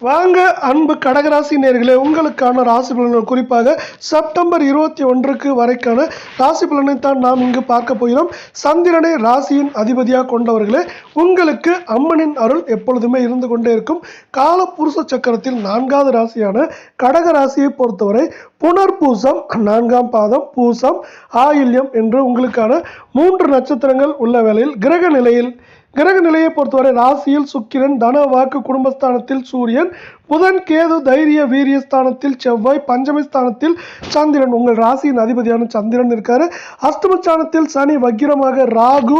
வாங்க அன்பு கடகராசி நேயர்களே, உங்களுக்கான ராசி பலன்கள் குறிப்பாக செப்டம்பர் 21 வரைக்கான ராசி பலனை தான் நாம் இங்கு பார்க்க போகிறோம். சந்திரனை ராசியின் அதிபதியாக கொண்டவர்களே, உங்களுக்கு அம்மனின் அருள் எப்பொழுதுமே இருந்து கொண்டே இருக்கும். கால புருஷ சக்கரத்தில் 4வது ராசியான கடக ராசியை பொறுத்தவரை புனர்பூசம் 4ஆம் பாதம், பூசம், ஆயில்யம் என்று உங்களுக்கான 3 நட்சத்திரங்கள் உள்ள வேளையில் கிரக நிலையை பொறுத்தவரை ராசியில் சுக்கிரன், தன வாக்கு குடும்பஸ்தானத்தில் சூரியன், புதன், கேது தைரிய வீரிய ஸ்தானத்தில் செவ்வாய், பஞ்சமி ஸ்தானத்தில் சந்திரன், உங்கள் ராசியின் அதிபதியான சந்திரன் இருக்காரு. அஸ்தமஸ்தானத்தில் சனி, வக்கிரமாக ராகு,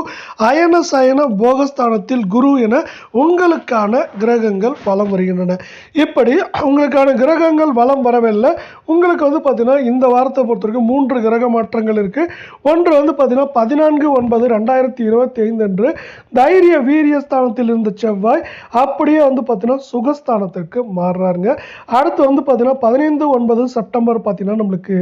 அயன சயன போகஸ்தானத்தில் குரு என உங்களுக்கான கிரகங்கள் வலம் வருகின்றன. இப்படி உங்களுக்கான கிரகங்கள் வலம் வரவில்லை. உங்களுக்கு பார்த்தீங்கன்னா இந்த வாரத்தை பொறுத்த வரைக்கும் 3 கிரக மாற்றங்கள் இருக்கு. ஒன்று பார்த்தீங்கன்னா 14/9/2025 அன்று தைரிய வீரிய ஸ்தானத்தில் இருந்த செவ்வாய் அப்படியே பார்த்தீங்கன்னா சுகஸ்தானத்திற்கு மாறுறாருங்க. அடுத்து பார்த்தீங்கன்னா 15/9 செப்டம்பர் பார்த்தீங்கன்னா நம்மளுக்கு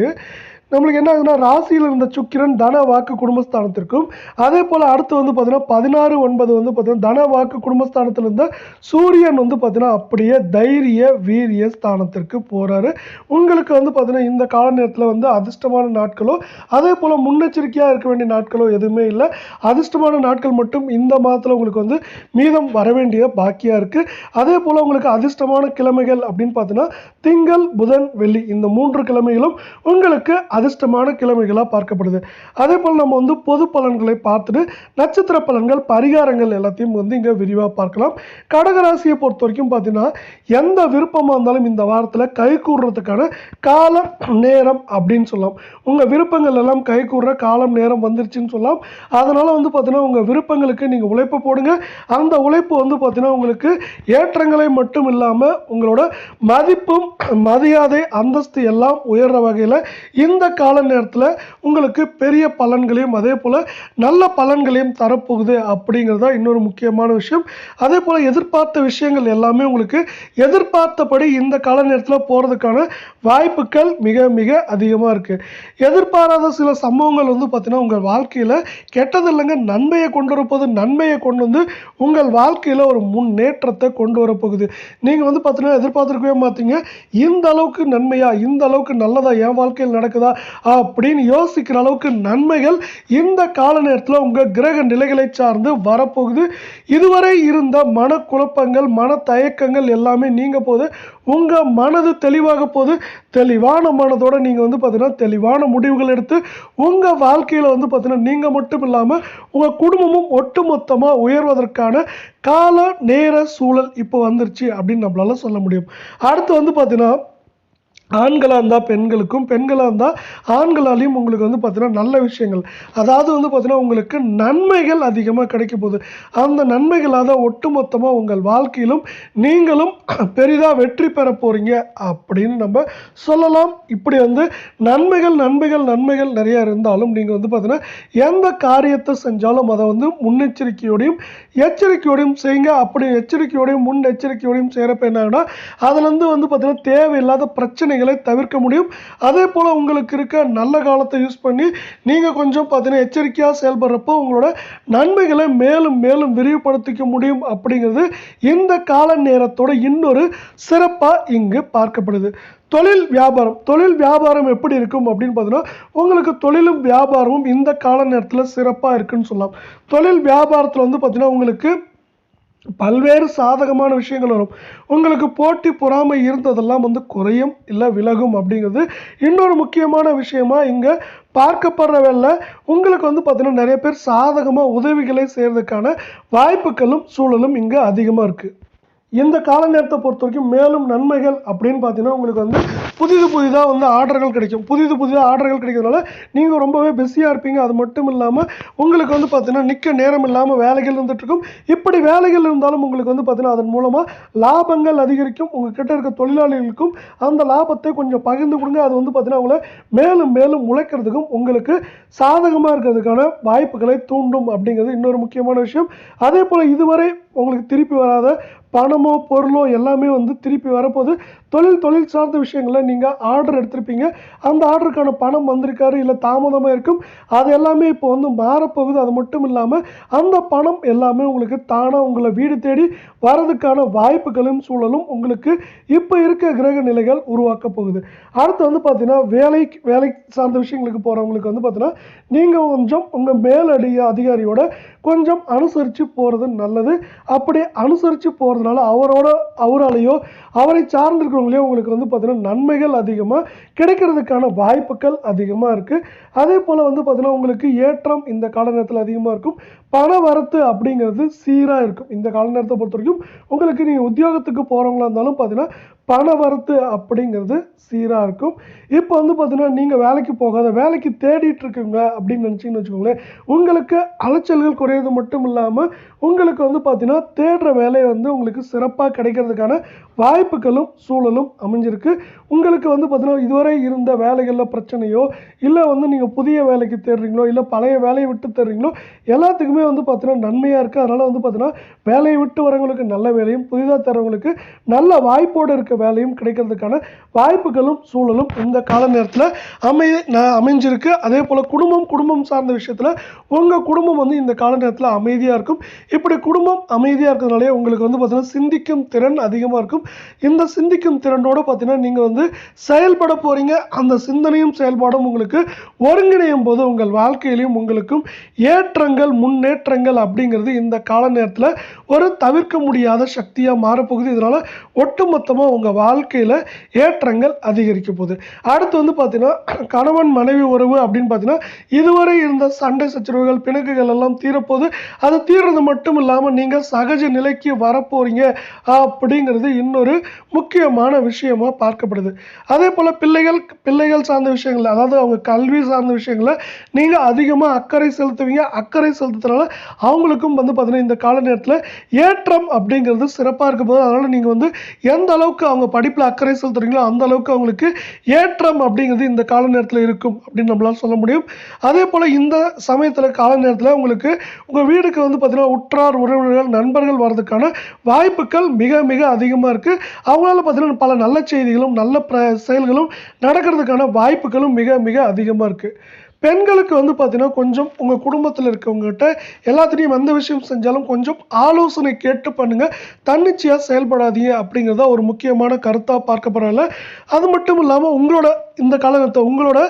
என்ன ஆகுதுன்னா ராசியில் இருந்த சுக்கிரன் தன வாக்கு குடும்பஸ்தானத்திற்கும், அதே போல் அடுத்து பார்த்தீங்கன்னா 16/9 பார்த்தீங்கன்னா தன வாக்கு குடும்பஸ்தானத்தில் இருந்த சூரியன் பார்த்தீங்கன்னா அப்படியே தைரிய வீரிய ஸ்தானத்திற்கு போகிறாரு. உங்களுக்கு பார்த்தீங்கன்னா இந்த கால நேரத்தில் அதிர்ஷ்டமான நாட்களோ அதே போல் முன்னெச்சரிக்கையாக இருக்க வேண்டிய நாட்களோ எதுவுமே இல்லை. அதிர்ஷ்டமான நாட்கள் மட்டும் இந்த மாதத்தில் உங்களுக்கு மீதம் வர வேண்டிய பாக்கியாக இருக்குது. அதே போல் உங்களுக்கு அதிர்ஷ்டமான கிழமைகள் அப்படின்னு பார்த்தீங்கன்னா திங்கள், புதன், வெள்ளி இந்த 3 கிழமைகளும் உங்களுக்கு அதிர்ஷ்டமான கிழமைகளாக பார்க்கப்படுது. அதே போல் நம்ம பொது பலன்களை பார்த்துட்டு நட்சத்திர பலன்கள், பரிகாரங்கள் எல்லாத்தையும் இங்கே விரிவாக பார்க்கலாம். கடகராசியை பொறுத்த வரைக்கும் பார்த்தீங்கன்னா எந்த விருப்பமாக இருந்தாலும் இந்த வாரத்தில் கை கூடுறதுக்கான காலம் நேரம் அப்படின்னு சொல்லலாம். உங்கள் விருப்பங்கள் எல்லாம் கை கூடுற காலம் நேரம் வந்துருச்சுன்னு சொல்லலாம். அதனால் பார்த்தீங்கன்னா உங்கள் விருப்பங்களுக்கு நீங்கள் உழைப்பு போடுங்க. அந்த உழைப்பு பார்த்தீங்கன்னா உங்களுக்கு ஏற்றங்களை மட்டும் இல்லாமல் உங்களோட மதிப்பும் மரியாதை அந்தஸ்து எல்லாம் உயர்ற வகையில் இந்த கால நேரத்தில் உங்களுக்கு பெரிய பலன்களையும் அதே போல் நல்ல பலன்களையும் தரப்போகுது அப்படிங்கிறதா இன்னொரு முக்கியமான விஷயம். அதே போல் எதிர்பார்த்த விஷயங்கள் எல்லாமே உங்களுக்கு எதிர்பார்த்தபடி இந்த கால நேரத்தில் போகிறதுக்கான வாய்ப்புகள் மிக மிக அதிகமாக இருக்குது. எதிர்பாராத சில சம்பவங்கள் பார்த்தீங்கன்னா உங்கள் வாழ்க்கையில் கெட்டது இல்லைங்க, நன்மையை கொண்டு வரப்போகுது. நன்மையை கொண்டு உங்கள் வாழ்க்கையில் ஒரு முன்னேற்றத்தை கொண்டு வரப்போகுது. நீங்கள் பார்த்தீங்கன்னா எதிர்பார்த்துருக்கவே மாட்டீங்க, இந்த அளவுக்கு நன்மையா, இந்த அளவுக்கு நல்லதா என் வாழ்க்கையில் நடக்குதா அப்படின்னு யோசிக்கிற அளவுக்கு நன்மைகள் இந்த கால நேரத்தில் உங்கள் கிரக நிலைகளை சார்ந்து வரப்போகுது. இதுவரை இருந்த மனக்குழப்பங்கள், மன தயக்கங்கள் எல்லாமே நீங்க போது. உங்கள் மனது தெளிவாக போது. தெளிவான மனதோடு நீங்கள் பார்த்தீங்கன்னா தெளிவான முடிவுகள் எடுத்து உங்கள் வாழ்க்கையில் பார்த்தீங்கன்னா நீங்கள் மட்டும் இல்லாமல் உங்கள் குடும்பமும் ஒட்டுமொத்தமாக உயர்வதற்கான கால நேர சூழல் இப்போ வந்துருச்சு அப்படின்னு நம்மளால சொல்ல முடியும். அடுத்து பார்த்தீங்கன்னா ஆண்களாக இருந்தால் பெண்களுக்கும், பெண்களாக இருந்தால் ஆண்களாலையும் உங்களுக்கு பார்த்தீங்கன்னா நல்ல விஷயங்கள், அதாவது பார்த்தீங்கன்னா உங்களுக்கு நன்மைகள் அதிகமாக கிடைக்க போகுது. அந்த நன்மைகளால் ஒட்டுமொத்தமாக உங்கள் வாழ்க்கையிலும் நீங்களும் பெரிதாக வெற்றி பெற போகிறீங்க அப்படின்னு நம்ம சொல்லலாம். இப்படி நன்மைகள் நன்மைகள் நன்மைகள் நிறையா இருந்தாலும் நீங்கள் பார்த்தீங்கன்னா எந்த காரியத்தை செஞ்சாலும் அதை முன்னெச்சரிக்கையோடையும் எச்சரிக்கையோடையும் செய்யுங்க. அப்படி எச்சரிக்கையோடையும் முன்னெச்சரிக்கையோடையும் செய்கிறப்ப என்னாங்கன்னா அதுலேருந்து பார்த்தீங்கன்னா தேவையில்லாத பிரச்சனை தவிர்க்க முடியும். அதே போல உங்களுக்கு இருக்க நல்ல காலத்தை யூஸ் பண்ணி நீங்க கொஞ்சம் பார்த்தீங்கன்னா எச்சரிக்கையாக செயல்படுறப்போ உங்களோட நன்மைகளை மேலும் மேலும் விரிவுபடுத்திக்க முடியும் அப்படிங்கிறது இந்த கால நேரத்தோட இன்னொரு சிறப்பா இங்கு பார்க்கப்படுது. தொழில் வியாபாரம் எப்படி இருக்கும் அப்படின்னு பார்த்தீங்கன்னா உங்களுக்கு தொழிலும் வியாபாரமும் இந்த கால நேரத்தில் சிறப்பாக இருக்குன்னு சொல்லலாம். தொழில் வியாபாரத்தில் பார்த்தீங்கன்னா உங்களுக்கு பல்வேறு சாதகமான விஷயங்கள் வரும். உங்களுக்கு போட்டி பொறாமை இருந்ததெல்லாம் குறையும், இல்லை விலகும் அப்படிங்கிறது இன்னொரு முக்கியமான விஷயமா இங்கே பார்க்கப்படுற வேலை. உங்களுக்கு பார்த்தீங்கன்னா நிறைய பேர் சாதகமாக உதவிகளை செய்கிறதுக்கான வாய்ப்புகளும் சூழலும் இங்கே அதிகமாக இருக்குது. இந்த கால நேரத்தை பொறுத்த வரைக்கும் மேலும் நன்மைகள் அப்படின்னு பார்த்தீங்கன்னா உங்களுக்கு புதிதாக ஆர்டர்கள் கிடைக்கும். புதிதாக ஆர்டர்கள் கிடைக்கிறதுனால நீங்கள் ரொம்பவே பிஸியாக இருப்பீங்க. அது மட்டும் இல்லாமல் உங்களுக்கு பார்த்தீங்கன்னா நிற்க நேரம் இல்லாமல் வேலைகள் இருந்துகிட்ருக்கும். இப்படி வேலைகள் இருந்தாலும் உங்களுக்கு பார்த்தீங்கன்னா அதன் மூலமாக லாபங்கள் அதிகரிக்கும். உங்கள் கிட்ட இருக்க தொழிலாளிகளுக்கும் அந்த லாபத்தை கொஞ்சம் பகிர்ந்து கொடுங்க. அது பார்த்தீங்கன்னா உங்களை மேலும் மேலும் உழைக்கிறதுக்கும் உங்களுக்கு சாதகமாக இருக்கிறதுக்கான வாய்ப்புகளை தூண்டும் அப்படிங்கிறது இன்னொரு முக்கியமான விஷயம். அதே போல் இதுவரை உங்களுக்கு திருப்பி வராத பணமோ பொருளோ எல்லாமே வந்து திருப்பி வரப்போகுது. தொழில் சார்ந்த விஷயங்களில் நீங்கள் ஆர்டர் எடுத்திருப்பீங்க, அந்த ஆர்டருக்கான பணம் வந்திருக்காரு, இல்லை தாமதமாக இருக்கும், அது எல்லாமே இப்போ வந்து மாறப்போகுது. அது மட்டும் இல்லாமல் அந்த பணம் எல்லாமே உங்களுக்கு தானாக உங்களை வீடு தேடி வரதுக்கான வாய்ப்புகளும் சூழலும் உங்களுக்கு இப்போ இருக்க கிரக நிலைகள் உருவாக்க போகுது. அடுத்து வந்து பார்த்தீங்கன்னா வேலை சார்ந்த விஷயங்களுக்கு போகிறவங்களுக்கு வந்து பார்த்தீங்கன்னா நீங்கள் கொஞ்சம் உங்கள் அதிகாரியோட கொஞ்சம் அனுசரித்து போகிறது நல்லது. அப்படி அனுசரித்து போகிறதுனால அவராலேயோ அவரை சார்ந்திருக்கிறவங்களையோ உங்களுக்கு வந்து பார்த்தீங்கன்னா நன்மைகள் அதிகமாக கிடைக்கிறதுக்கான வாய்ப்புகள் அதிகமாக இருக்குது. அதே போல் வந்து பார்த்தீங்கன்னா உங்களுக்கு ஏற்றம் இந்த கால நேரத்தில் அதிகமாக இருக்கும். பண வரத்து அப்படிங்கிறது சீராக இருக்கும். இந்த கால நேரத்தை பொறுத்த வரைக்கும் உங்களுக்கு நீங்கள் உத்தியோகத்துக்கு போகிறவங்களா இருந்தாலும் பார்த்தீங்கன்னா பண வரத்து அப்படிங்கிறது சீராக இருக்கும். இப்போ வந்து பார்த்தீங்கன்னா நீங்கள் வேலைக்கு தேடிட்டு இருக்குங்க அப்படின்னு நினச்சிங்கன்னு வச்சுக்கோங்களேன், உங்களுக்கு அலைச்சல்கள் குறையிறது மட்டும் இல்லாமல் உங்களுக்கு வந்து பார்த்தீங்கன்னா தேடுற வேலையை வந்து உங்களுக்கு சிறப்பாக கிடைக்கிறதுக்கான வாய்ப்புகளும் சூழலும் அமைஞ்சிருக்கு. உங்களுக்கு வந்து பார்த்தீங்கன்னா இதுவரை இருந்த வேலைகளில் பிரச்சனையோ, இல்லை வந்து நீங்கள் புதிய வேலைக்கு தேடுறீங்களோ, இல்லை பழைய வேலையை விட்டு தேடுறீங்களோ, எல்லாத்துக்குமே வந்து பார்த்தீங்கன்னா நன்மையாக இருக்குது. அதனால் வந்து பார்த்தீங்கன்னா வேலையை விட்டு வரவங்களுக்கு நல்ல வேலையும், புதிதாக தரவங்களுக்கு நல்ல வாய்ப்போடு இருக்க வேலையும் கிடைக்கிறதுக்கான வாய்ப்புகளும் சூழலும் இந்த கால நேரத்தில் அமைஞ்சிருக்கு. அதே போல் குடும்பம் சார்ந்த விஷயத்தில் உங்கள் குடும்பம் வந்து இந்த கால நேரத்தில் அமைதியாக இருக்கும். இப்படி குடும்பம் அமைதியாக இருக்கிறதுனாலே உங்களுக்கு வந்து பார்த்தீங்கன்னா சிந்திக்கும் திறன் அதிகமாக இருக்கும். இந்த சிந்திக்கும் திறனோடு பார்த்தீங்கன்னா நீங்கள் வந்து செயல்பட போகிறீங்க. அந்த சிந்தனையும் செயல்பாடும் உங்களுக்கு ஒருங்கிணையும் போது உங்கள் வாழ்க்கையிலையும் உங்களுக்கும் ஏற்றங்கள் முன்னேற்றங்கள் அப்படிங்கிறது இந்த கால நேரத்தில் ஒரு தவிர்க்க முடியாத சக்தியாக மாறப்போகுது. இதனால் ஒட்டுமொத்தமாக உங்கள் வாழ்க்கையில் ஏற்றங்கள் அதிகரிக்க போகுது. அடுத்து வந்து பார்த்தீங்கன்னா கணவன் மனைவி உறவு அப்படின்னு பார்த்தீங்கன்னா இதுவரை இருந்த சண்டை சச்சரவுகள் பிணக்குகள் எல்லாம் தீரப்போகுது. அது தீர்றது மட்டும் இல்லாமல் நீங்கள் சகஜ நிலைக்கு வரப்போறீங்க அப்படிங்கிறது இன்னொரு முக்கியமான விஷயமா பார்க்கப்படுது. அதே போல் பிள்ளைகள் சார்ந்த விஷயங்கள், அதாவது அவங்க கல்வி சார்ந்த விஷயங்களை நீங்கள் அதிகமாக அக்கறை செலுத்துவீங்க. அக்கறை செலுத்துறதுனால அவங்களுக்கும் வந்து பார்த்தீங்கன்னா இந்த கால நேரத்தில் ஏற்றம் அப்படிங்கிறது சிறப்பாக இருக்க போது. அதனால் நீங்கள் வந்து எந்த அளவுக்கு அவங்க படிப்பில் அக்கறை செலுத்துறீங்களோ அந்த அளவுக்கு அவங்களுக்கு ஏற்றம் அப்படிங்கிறது இந்த கால நேரத்தில் இருக்கும் அப்படின்னு நம்மளால் சொல்ல முடியும். அதே போல் இந்த சமயத்தில் கால நேரத்தில் உங்களுக்கு உங்கள் வீடுக்கு வந்து பார்த்தீங்கன்னா உற்றார் உறவினர்கள் நண்பர்கள் வர்றதுக்கான வாய்ப்புகள் மிக மிக அதிகமாக இருக்குது. அவங்களால பார்த்தீங்கன்னா பல நல்ல செய்திகளும் நல்ல செயல்களும் நடக்கிறதுக்கான வாய்ப்புகளும் மிக மிக அதிகமாக இருக்குது. பெண்களுக்கு வந்து பார்த்தீங்கன்னா கொஞ்சம் உங்கள் குடும்பத்தில் இருக்கவங்ககிட்ட எல்லாத்துலேயும் எந்த விஷயம் செஞ்சாலும் கொஞ்சம் ஆலோசனை கேட்டு பண்ணுங்கள். தன்னிச்சையாக செயல்படாதீங்க அப்படிங்கிறத ஒரு முக்கியமான கருத்தாக பார்க்கப்படல. அது மட்டும் இல்லாமல் உங்களோட இந்த காலகட்டத்தை உங்களோட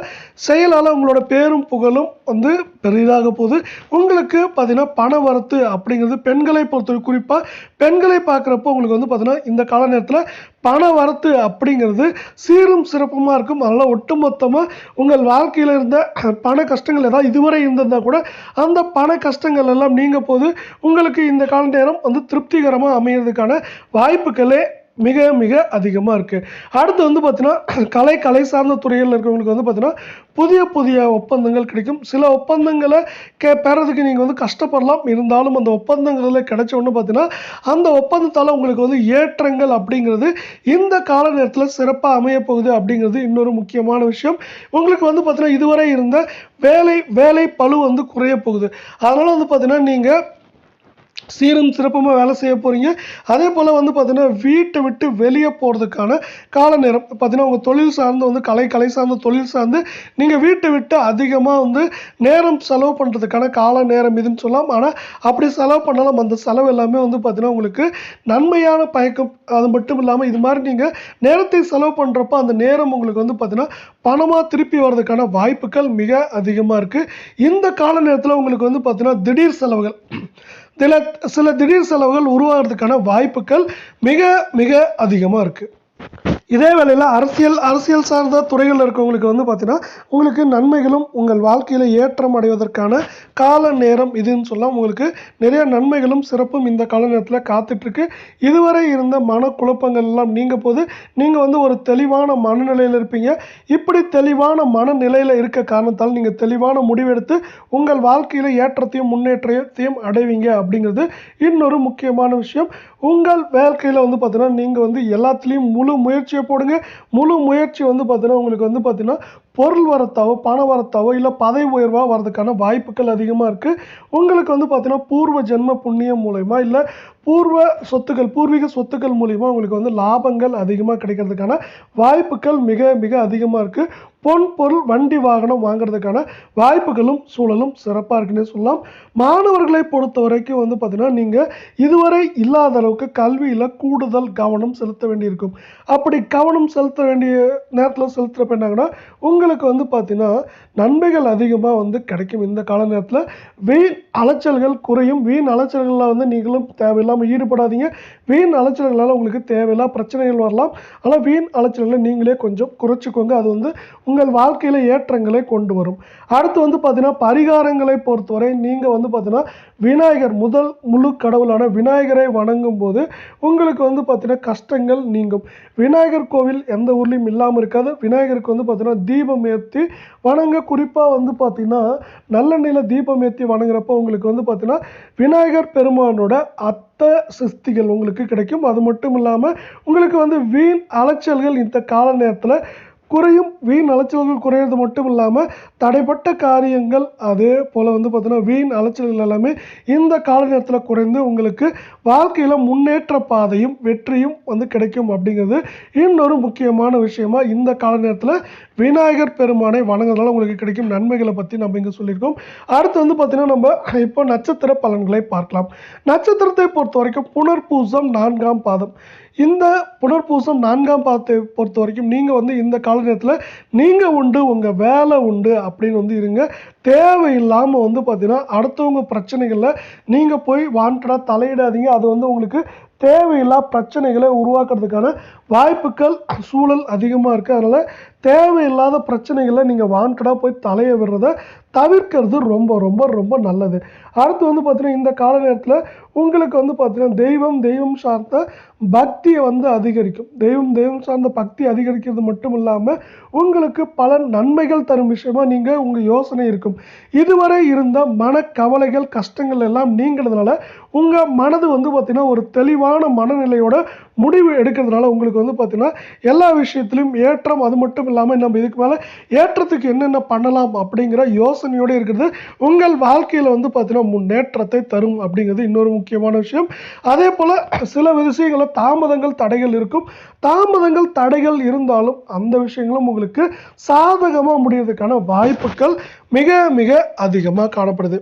செயலால் உங்களோட பேரும் புகழும் வந்து பெரிதாக போகுது. உங்களுக்கு பார்த்தீங்கன்னா பண வரத்து அப்படிங்கிறது பெண்களை பொறுத்த குறிப்பாக பெண்களை பார்க்குறப்போ உங்களுக்கு வந்து பார்த்தீங்கன்னா இந்த கால நேரத்தில் பண வரத்து அப்படிங்கிறது சீரும் சிறப்புமாக இருக்கும். அதனால் ஒட்டுமொத்தமாக உங்கள் வாழ்க்கையில் இருந்த பண கஷ்டங்கள் ஏதாவது இதுவரை இருந்திருந்தால் கூட அந்த பண கஷ்டங்கள் எல்லாம் நீங்க போது உங்களுக்கு இந்த கால நேரம் வந்து திருப்திகரமாக அமைகிறதுக்கான வாய்ப்புகளே மிக மிக அதிகமாக இருக்குது. அடுத்து வந்து பார்த்தீங்கன்னா கலை சார்ந்த துறையில் இருக்கிறவங்களுக்கு வந்து பார்த்தீங்கன்னா புதிய ஒப்பந்தங்கள் கிடைக்கும். சில ஒப்பந்தங்களை பெறதுக்கு நீங்கள் வந்து கஷ்டப்படலாம். இருந்தாலும் அந்த ஒப்பந்தங்களில் கிடைச்ச ஒன்று பார்த்தீங்கன்னா அந்த ஒப்பந்தத்தால் உங்களுக்கு வந்து ஏற்றங்கள் அப்படிங்கிறது இந்த கால நேரத்தில் சிறப்பாக அமையப்போகுது அப்படிங்கிறது இன்னொரு முக்கியமான விஷயம். உங்களுக்கு வந்து பார்த்தீங்கன்னா இதுவரை இருந்த வேலை பளு வந்து குறைய போகுது. அதனால் வந்து பார்த்தீங்கன்னா நீங்கள் சீரும் சிறப்புமாக வேலை செய்ய போகிறீங்க. அதே போல் வந்து பார்த்தீங்கன்னா வீட்டை விட்டு வெளியே போகிறதுக்கான கால நேரம் பார்த்தீங்கன்னா உங்கள் தொழில் சார்ந்து வந்து கலை சார்ந்த தொழில் சார்ந்து நீங்கள் வீட்டை விட்டு அதிகமாக வந்து நேரம் செலவு பண்ணுறதுக்கான கால நேரம் இதுன்னு சொல்லலாம். ஆனால் அப்படி செலவு பண்ணாலும் அந்த செலவு எல்லாமே வந்து பார்த்தீங்கன்னா உங்களுக்கு நன்மையான பயக்கம். அது மட்டும் இல்லாமல் இது மாதிரி நீங்கள் நேரத்தை செலவு பண்ணுறப்போ அந்த நேரம் உங்களுக்கு வந்து பார்த்தீங்கன்னா பணமாக திருப்பி வர்றதுக்கான வாய்ப்புகள் மிக அதிகமாக இருக்குது. இந்த கால நேரத்தில் உங்களுக்கு வந்து பார்த்தீங்கன்னா சில திடீர் செலவுகள் உருவாகிறதுக்கான வாய்ப்புகள் மிக மிக அதிகமாக இருக்குது. இதே வேளையில் அரசியல் சார்ந்த துறைகளில் இருக்கவங்களுக்கு வந்து பார்த்தீங்கன்னா உங்களுக்கு நன்மைகளும் உங்கள் வாழ்க்கையில் ஏற்றம் அடைவதற்கான கால நேரம் இதுன்னு சொல்லலாம். உங்களுக்கு நிறைய நன்மைகளும் சிறப்பும் இந்த கால நேரத்தில் காத்துட்ருக்கு. இதுவரை இருந்த மனக்குழப்பங்கள் எல்லாம் நீங்கள் போது நீங்கள் வந்து ஒரு தெளிவான மனநிலையில் இருப்பீங்க. இப்படி தெளிவான மனநிலையில் இருக்க காரணத்தால் நீங்கள் தெளிவான முடிவெடுத்து உங்கள் வாழ்க்கையில் ஏற்றத்தையும் முன்னேற்றத்தையும் அடைவீங்க அப்படிங்கிறது இன்னொரு முக்கியமான விஷயம். உங்கள் வாழ்க்கையில் வந்து பார்த்தீங்கன்னா நீங்கள் வந்து எல்லாத்துலேயும் முழு முயற்சியை போடுங்க. முழு முயற்சி வந்து பார்த்தீங்கன்னா உங்களுக்கு வந்து பார்த்தீங்கன்னா பொருள் வரத்தாவோ பண வரத்தாவோ இல்லை பதவி உயர்வாக வரதுக்கான வாய்ப்புகள் அதிகமாக இருக்குது. உங்களுக்கு வந்து பார்த்தீங்கன்னா பூர்வ ஜென்ம புண்ணியம் மூலயமா இல்லை பூர்வீக சொத்துக்கள் மூலிமா உங்களுக்கு வந்து லாபங்கள் அதிகமாக கிடைக்கிறதுக்கான வாய்ப்புகள் மிக மிக அதிகமாக இருக்குது. பொன் பொருள் வண்டி வாகனம் வாங்குறதுக்கான வாய்ப்புகளும் சூழலும் சிறப்பாக இருக்குன்னே சொல்லலாம். மாணவர்களை பொறுத்த வரைக்கும் வந்து பார்த்தீங்கன்னா நீங்கள் இதுவரை இல்லாத அளவுக்கு கல்வியில் கூடுதல் கவனம் செலுத்த வேண்டியிருக்கும். அப்படி கவனம் செலுத்த வேண்டிய நேரத்தில் செலுத்துகிறப்ப என்னாங்கன்னா உங்களுக்கு வந்து பார்த்தீங்கன்னா நன்மைகள் அதிகமாக வந்து கிடைக்கும். இந்த கால நேரத்தில் வீண் அலைச்சல்கள் குறையும். வீண் அலைச்சல்களில் வந்து நீங்களும் தேவையில்லாமல் ஈடுபடாதீங்க. வீண் அலைச்சல்களால் உங்களுக்கு தேவையில்லாத பிரச்சனைகள் வரலாம். ஆனால் வீண் அலைச்சல்களை நீங்களே கொஞ்சம் குறைச்சிக்கோங்க. அது வந்து உங்கள் வாழ்க்கையில் ஏற்றங்களை கொண்டு வரும். அடுத்து வந்து பார்த்தீங்கன்னா பரிகாரங்களை பொறுத்தவரை நீங்கள் வந்து பார்த்தீங்கன்னா விநாயகர் முழு கடவுளான விநாயகரை வணங்கும் போது உங்களுக்கு வந்து பார்த்தீங்கன்னா கஷ்டங்கள் நீங்கும். விநாயகர் கோவில் எந்த ஊர்லேயும் இல்லாமல் இருக்காது. விநாயகருக்கு வந்து பார்த்தீங்கன்னா தீபம் ஏற்றி வணங்க, குறிப்பாக வந்து பார்த்தீங்கன்னா நல்லெண்ணெயில் தீபம் ஏற்றி வணங்குறப்போ உங்களுக்கு வந்து பார்த்தீங்கன்னா விநாயகர் பெருமானோட சிஸ்திகள் உங்களுக்கு கிடைக்கும். அது மட்டும் இல்லாமல் உங்களுக்கு வந்து வீண் அலைச்சல்கள் இந்த கால நேரத்தில் குறையும். வீண் அலைச்சல்கள் குறையிறது மட்டும் இல்லாமல் தடைப்பட்ட காரியங்கள் அதே போல் வந்து பார்த்தீங்கன்னா வீண் அலைச்சல்கள் எல்லாமே இந்த கால நேரத்தில் குறைந்து உங்களுக்கு வாழ்க்கையில் முன்னேற்ற பாதையும் வெற்றியும் வந்து கிடைக்கும். அப்படிங்கிறது இன்னொரு முக்கியமான விஷயமா இந்த கால நேரத்தில் விநாயகர் பெருமானை வணங்குறதுனால உங்களுக்கு கிடைக்கும் நன்மைகளை பற்றி நம்ம இங்கே சொல்லியிருக்கோம். அடுத்து வந்து பார்த்தீங்கன்னா நம்ம இப்போ நட்சத்திர பலன்களை பார்க்கலாம். நட்சத்திரத்தை பொறுத்த வரைக்கும் புனர்பூசம் 4ஆம் பாதம். இந்த புனர்பூசம் 4ஆம் பாதத்தை பொறுத்த வரைக்கும் நீங்கள் வந்து இந்த கால நேரத்தில் நீங்கள் உண்டு உங்கள் வேலை உண்டு அப்படின்னு வந்து இருங்க. தேவையில்லாமல் வந்து பார்த்தீங்கன்னா அடுத்தவங்க பிரச்சனைகளில் நீங்கள் போய் வாண்டடாக தலையிடாதீங்க. அது வந்து உங்களுக்கு தேவையில்லா பிரச்சனைகளை உருவாக்குறதுக்கான வாய்ப்புகள் சூழல் அதிகமாக இருக்குது. அதனால் தேவையில்லாத பிரச்சனைகளை நீங்கள் வாண்டடாக போய் தலையை விடுறத தவிர்க்கிறது ரொம்ப ரொம்ப ரொம்ப நல்லது. அடுத்து வந்து பார்த்தீங்கன்னா இந்த கால நேரத்தில் உங்களுக்கு வந்து பார்த்தீங்கன்னா தெய்வம் சார்ந்த பக்தியை வந்து அதிகரிக்கும். தெய்வம் சார்ந்த பக்தி அதிகரிக்கிறது மட்டும் இல்லாமல் உங்களுக்கு பல நன்மைகள் தரும் விஷயமா நீங்கள் உங்கள் யோசனை இருக்கும். இதுவரை இருந்த மனக்கவலைகள் கஷ்டங்கள் எல்லாம் நீங்கிறதுனால உங்கள் மனது வந்து பார்த்திங்கன்னா ஒரு தெளிவான மனநிலையோட முடிவு எடுக்கிறதுனால உங்களுக்கு வந்து பார்த்திங்கன்னா எல்லா விஷயத்துலையும் ஏற்றம். அது மட்டும் இல்லாமல் நம்ம இதுக்கு மேலே ஏற்றத்துக்கு என்னென்ன பண்ணலாம் அப்படிங்கிற யோசனையோடு இருக்கிறது உங்கள் வாழ்க்கையில் வந்து பார்த்திங்கன்னா முன்னேற்றத்தை தரும் அப்படிங்கிறது இன்னொரு முக்கியமான விஷயம். அதே போல் சில விஷயங்களில் தாமதங்கள் தடைகள் இருக்கும். தாமதங்கள் தடைகள் இருந்தாலும் அந்த விஷயங்களும் உங்களுக்கு சாதகமாக முடியறதுக்கான வாய்ப்புகள் மிக மிக அதிகமாக காணப்படுது.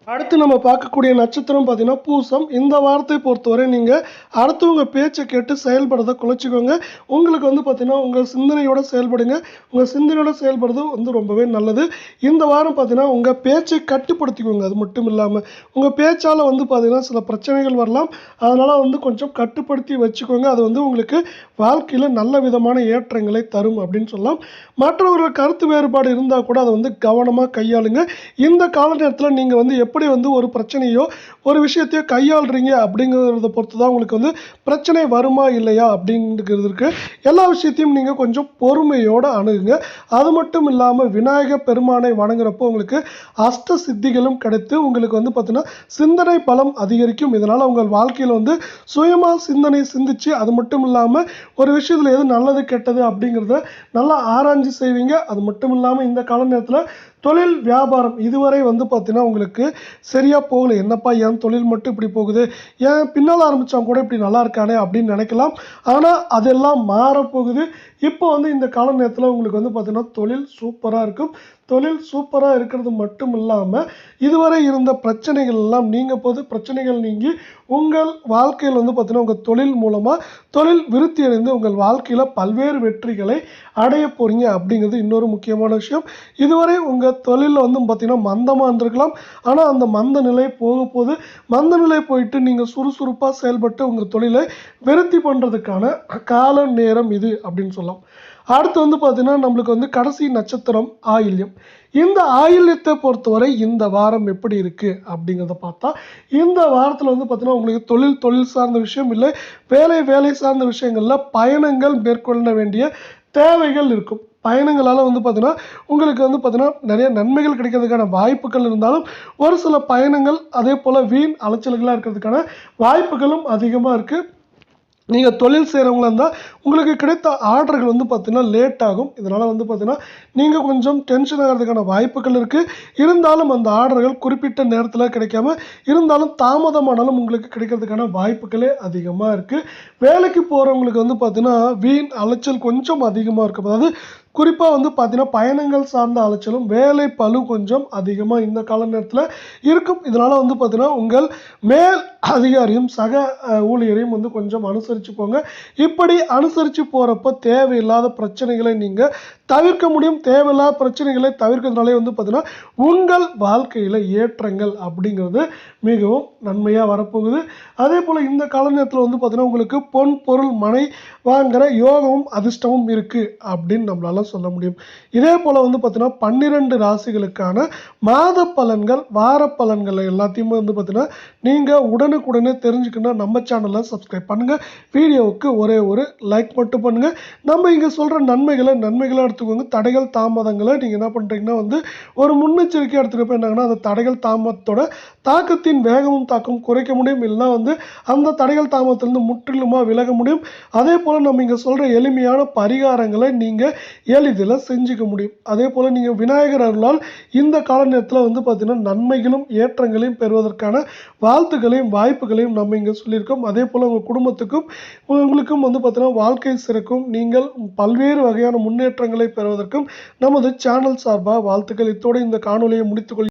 அடுத்து நம்ம பார்க்கக்கூடிய நட்சத்திரம் பார்த்தீங்கன்னா பூசம். இந்த வாரத்தை பொறுத்தவரை நீங்கள் அடுத்தவங்க பேச்சை கேட்டு செயல்படுறதை குறைச்சிக்கோங்க. உங்களுக்கு வந்து பார்த்தீங்கன்னா உங்கள் சிந்தனையோடு செயல்படுங்க. உங்கள் சிந்தனையோடு செயல்படுறது வந்து ரொம்பவே நல்லது. இந்த வாரம் பார்த்தீங்கன்னா உங்கள் பேச்சை கட்டுப்படுத்திக்கோங்க. அது மட்டும் இல்லாமல் உங்கள் பேச்சால் வந்து பார்த்தீங்கன்னா சில பிரச்சனைகள் வரலாம். அதனால் வந்து கொஞ்சம் கட்டுப்படுத்தி வச்சுக்கோங்க. அது வந்து உங்களுக்கு வாழ்க்கையில் நல்ல விதமான ஏற்றங்களை தரும் அப்படின்னு சொல்லலாம். மற்றவர்கள் கருத்து வேறுபாடு இருந்தால் கூட அதை வந்து கவனமாக கையாளுங்க. இந்த கால நேரத்தில் நீங்கள் வந்து எப்படி வந்து ஒரு பிரச்சனையோ ஒரு விஷயத்தையோ கையாளுறீங்க அப்படிங்கிறத பொறுத்து தான் உங்களுக்கு வந்து பிரச்சனை வருமா இல்லையா அப்படிங்கிறதுக்கு எல்லா விஷயத்தையும் நீங்கள் கொஞ்சம் பொறுமையோடு அணுகுங்க. அது மட்டும் இல்லாமல் விநாயகர் பெருமானை வணங்குறப்போ உங்களுக்கு அஷ்ட சித்திகளும் கிடைத்து உங்களுக்கு வந்து பார்த்தீங்கன்னா சிந்தனை பலம் அதிகரிக்கும். இதனால் உங்கள் வாழ்க்கையில் வந்து சுயமாக சிந்தனை சிந்திச்சு அது மட்டும் இல்லாமல் ஒரு விஷயத்தில் எது நல்லது கெட்டது அப்படிங்கிறத நல்லா ஆராய்ச்சி செய்வீங்க. அது மட்டும் இல்லாமல் இந்த கால நேரத்தில் தொழில் வியாபாரம் இதுவரை வந்து பார்த்தீங்கன்னா உங்களுக்கு சரியாக போகலை. என்னப்பா என் தொழில் மட்டும் இப்படி போகுது, ஏன் பின்னால் ஆரம்பித்தவங்க கூட இப்படி நல்லா இருக்கானே அப்படின்னு நினைக்கலாம். ஆனால் அதெல்லாம் மாறப்போகுது. இப்போ வந்து இந்த கால நேரத்தில் உங்களுக்கு வந்து பார்த்தீங்கன்னா தொழில் சூப்பராக இருக்கும். தொழில் சூப்பராக இருக்கிறது மட்டும் இல்லாமல் இதுவரை இருந்த பிரச்சனைகள் எல்லாம் பிரச்சனைகள் நீங்கி உங்கள் வாழ்க்கையில் வந்து பார்த்தீங்கன்னா உங்கள் தொழில் மூலமாக தொழில் விருத்தி அடைந்து உங்கள் வாழ்க்கையில் பல்வேறு வெற்றிகளை அடைய போகிறீங்க அப்படிங்கிறது இன்னொரு முக்கியமான விஷயம். இதுவரை உங்கள் தொழிலில் வந்து பார்த்திங்கன்னா மந்தமாக இருந்திருக்கலாம். ஆனால் அந்த மந்த நிலை போகும்போது மந்த நிலை போயிட்டு நீங்கள் சுறுசுறுப்பாக செயல்பட்டு உங்கள் தொழிலை விருத்தி பண்ணுறதுக்கான கால நேரம் இது அப்படின்னு சொல்லலாம். அடுத்து வந்து பார்த்தீங்கன்னா நம்மளுக்கு வந்து கடைசி நட்சத்திரம் ஆயில்யம். இந்த ஆயில்யத்தை பொறுத்தவரை இந்த வாரம் எப்படி இருக்குது அப்படிங்கிறத பார்த்தா இந்த வாரத்தில் வந்து பார்த்தீங்கன்னா உங்களுக்கு தொழில் சார்ந்த விஷயம் இல்லை, வேலை சார்ந்த விஷயங்களில் பயணங்கள் மேற்கொள்ள வேண்டிய தேவைகள் இருக்கும். பயணங்களால் வந்து பார்த்தீங்கன்னா உங்களுக்கு வந்து பார்த்தீங்கன்னா நிறைய நன்மைகள் கிடைக்கிறதுக்கான வாய்ப்புகள் இருந்தாலும் ஒரு சில பயணங்கள் அதே போல் வீண் அலைச்சல்களாக இருக்கிறதுக்கான வாய்ப்புகளும் அதிகமாக இருக்குது. நீங்கள் தொழில் செய்கிறவங்களா இருந்தால் உங்களுக்கு கிடைத்த ஆர்டர்கள் வந்து பார்த்தீங்கன்னா லேட் ஆகும். இதனால் வந்து பார்த்தீங்கன்னா நீங்கள் கொஞ்சம் டென்ஷன் ஆகிறதுக்கான வாய்ப்புகள் இருக்குது. இருந்தாலும் அந்த ஆர்டர்கள் குறிப்பிட்ட நேரத்தில் கிடைக்காம இருந்தாலும் தாமதமானாலும் உங்களுக்கு கிடைக்கிறதுக்கான வாய்ப்புகளே அதிகமாக இருக்குது. வேலைக்கு போகிறவங்களுக்கு வந்து பார்த்தீங்கன்னா வீண் அலைச்சல் கொஞ்சம் அதிகமாக இருக்கும். அதாவது குறிப்பாக வந்து பார்த்தீங்கன்னா பயணங்கள் சார்ந்த அலைச்சலும் வேலை பளு கொஞ்சம் அதிகமாக இந்த கால நேரத்தில் இருக்கும். இதனால் வந்து பார்த்தீங்கன்னா உங்கள் மேல் அதிகாரியும் சக ஊழியரையும் வந்து கொஞ்சம் அனுசரித்து போங்க. இப்படி அனுசரித்து போகிறப்ப தேவையில்லாத பிரச்சனைகளை நீங்கள் தவிர்க்க முடியும். தேவையில்லாத பிரச்சனைகளை தவிர்க்கிறதுனாலே வந்து பார்த்தீங்கன்னா உங்கள் வாழ்க்கையில் ஏற்றங்கள் அப்படிங்கிறது மிகவும் நன்மையாக வரப்போகுது. அதே போல் இந்த கால நேரத்தில் வந்து பார்த்தீங்கன்னா உங்களுக்கு பொன் பொருள் மனை வாங்குகிற யோகமும் அதிர்ஷ்டமும் இருக்குது அப்படின்னு நம்மளால சொல்ல முடியும். இதே போல் வந்து பார்த்தீங்கன்னா 12 ராசிகளுக்கான மாத பலன்கள் வார பலன்கள் எல்லாத்தையுமே வந்து பார்த்தீங்கன்னா நீங்கள் உடனுக்குடனே தெரிஞ்சுக்கணும்னா நம்ம சேனலை சப்ஸ்கிரைப் பண்ணுங்கள். வீடியோவுக்கு ஒரே ஒரு லைக் மட்டும் பண்ணுங்கள். நம்ம இங்கே சொல்கிற நன்மைகளை எடுத்துக்கோங்க. தடைகள் தாமதங்களை நீங்கள் என்ன பண்ணுறீங்கன்னா வந்து ஒரு முன்னெச்சரிக்கை எடுத்துக்கப்போ என்னாங்கன்னா அந்த தடைகள் தாமதத்தோட தாக்கத்தின் வேகமும் தாக்கம் குறைக்க முடியும். இல்லைன்னா வந்து அந்த தடைகள் தாமதத்திலிருந்து முற்றிலுமாக விலக முடியும். அதே போல் நம்ம இங்கே சொல்கிற எளிமையான பரிகாரங்களை நீங்கள் எளிதில் செஞ்சுக்க முடியும். அதே போல் நீங்கள் விநாயகர் அருளால் இந்த கால நேரத்தில் வந்து பார்த்தீங்கன்னா நன்மைகளும் ஏற்றங்களையும் பெறுவதற்கான வாழ்த்துக்களையும் வாய்ப்புகளையும் நம்ம இங்கே சொல்லியிருக்கோம். அதே போல் உங்கள் குடும்பத்துக்கும் உங்களுக்கும் வந்து பார்த்தீங்கன்னா வாழ்க்கை சிறக்கும். நீங்கள் பல்வேறு வகையான முன்னேற்றங்களை பெறுவதற்கும் நமது சேனல் சார்பாக வாழ்த்துக்கள். இத்தோடு இந்த காணொலியை முடித்துக்கொள்